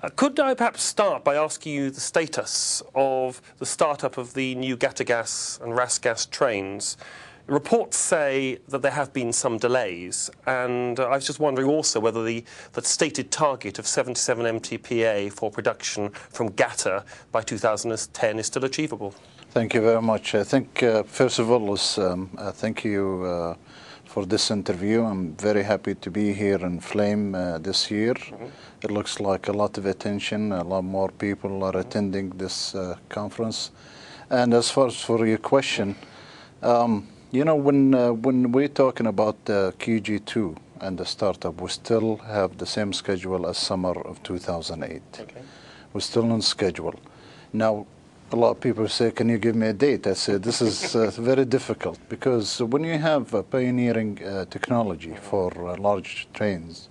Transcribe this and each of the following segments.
Could I perhaps start by asking you the status of the startup of the new Gas and RasGas trains? Reports say that there have been some delays, and I was just wondering also whether the stated target of 77 MTPA for production from Qatar by 2010 is still achievable. Thank you very much. I think, first of all, thank you for this interview. I'm very happy to be here in Flame this year. It looks like a lot of attention, a lot more people are attending this conference. And as far as for your question, you know, when we're talking about QG2 and the startup, we still have the same schedule as summer of 2008. Okay. We're still on schedule. Now, a lot of people say, can you give me a date? I say, this is very difficult, because when you have a pioneering technology for large trains,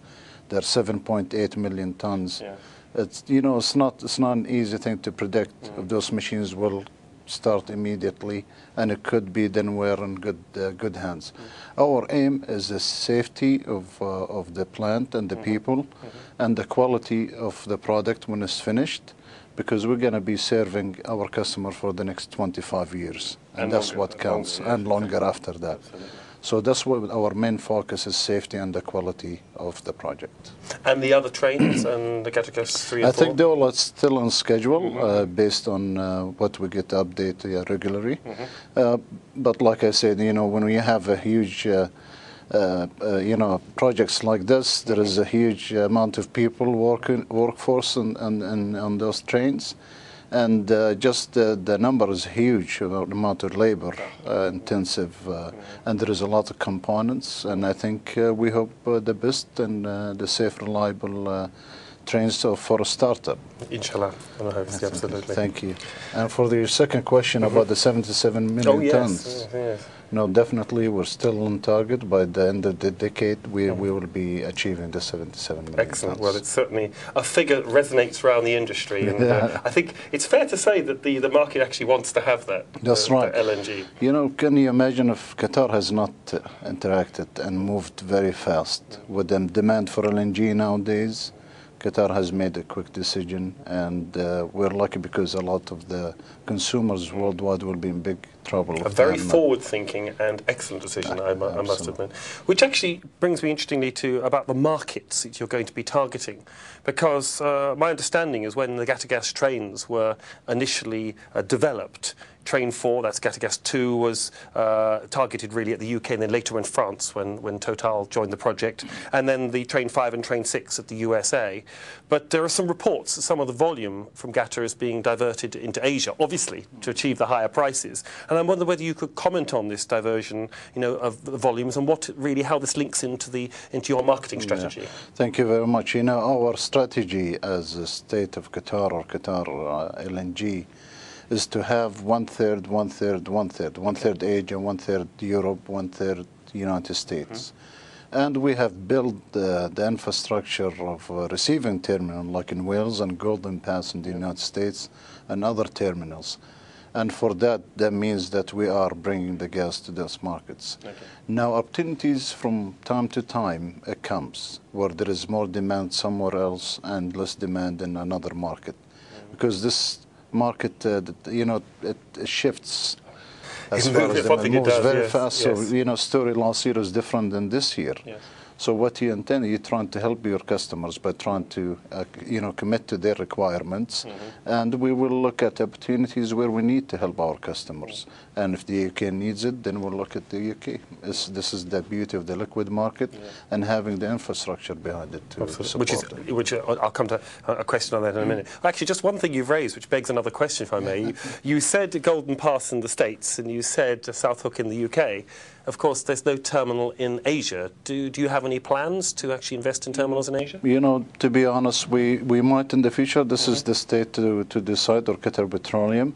they're 7.8 million tons. Yeah. It's, you know, it's not an easy thing to predict if those machines will start immediately, and it could be then we're in good hands. Our aim is the safety of the plant and the people, and the quality of the product when it's finished, because we're going to be serving our customer for the next 25 years, and that's what counts, and longer after that. Absolutely. So that's what our main focus is: safety and the quality of the project. And the other trains and the Gas 3 and 4? I think they're all still on schedule, based on what we get updated regularly. But like I said, you know, when we have a huge, you know, projects like this, there is a huge amount of people workforce on those trains. And just the number is huge, the amount of labor intensive, and there is a lot of components. And I think we hope the best and the safe, reliable trains for a startup. Inshallah, absolutely. Thank you. And for the second question about the 77 million tons. Yes. No, definitely we're still on target. By the end of the decade, we will be achieving the 77 million Excellent. tons. Well, it's certainly a figure that resonates around the industry. And I think it's fair to say that the market actually wants to have that. That's right. The LNG. You know, can you imagine if Qatar has not interacted and moved very fast with the demand for LNG nowadays? Qatar has made a quick decision, and we're lucky because a lot of the consumers worldwide will be in big trouble. A very forward-thinking and excellent decision, I must admit. Which actually brings me interestingly to about the markets that you're going to be targeting, because my understanding is when the Gas trains were initially developed, Train 4, that's Gas 2, was targeted really at the UK, and then later in France when Total joined the project, and then the Train 5 and Train 6 at the USA. But there are some reports that some of the volume from Qatar is being diverted into Asia, obviously, to achieve the higher prices. And I wonder whether you could comment on this diversion, you know, of the volumes, and what really how this links into your marketing strategy. Yeah. Thank you very much. You know, our strategy as a state of Qatar or Qatar LNG is to have 1/3, 1/3, 1/3, 1/3 Asia, 1/3 Europe, 1/3 United States. And we have built the infrastructure of receiving terminal, like in Wales and Golden Pass in the United States, and other terminals. And for that means that we are bringing the gas to those markets. Okay. Now, opportunities from time to time comes where there is more demand somewhere else and less demand in another market, because this market, you know, it shifts as far as it moves very fast. Yes. So, you know, story last year is different than this year. Yes. So what you intend, you're trying to help your customers by trying to, you know, commit to their requirements. And we will look at opportunities where we need to help our customers. And if the UK needs it, then we'll look at the UK. This is the beauty of the liquid market, and having the infrastructure behind it to support it. Which I'll come to a question on that in a minute. Actually, just one thing you've raised, which begs another question, if I may. You said Golden Pass in the States, and you said South Hook in the UK. Of course, there's no terminal in Asia. Do you have any plans to actually invest in terminals in Asia? You know, to be honest, we might in the future. This is the state to decide, or Qatar Petroleum.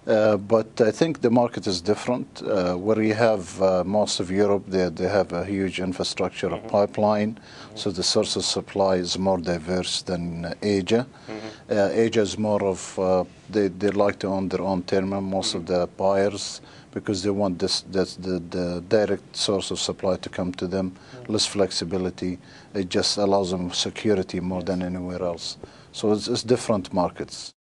But I think the market is different. Where you have most of Europe, they have a huge infrastructure of pipeline, so the source of supply is more diverse than Asia. Asia is more of, they like to own their own terminal, most of the buyers, because they want the direct source of supply to come to them, less flexibility. It just allows them security more than anywhere else. So it's different markets.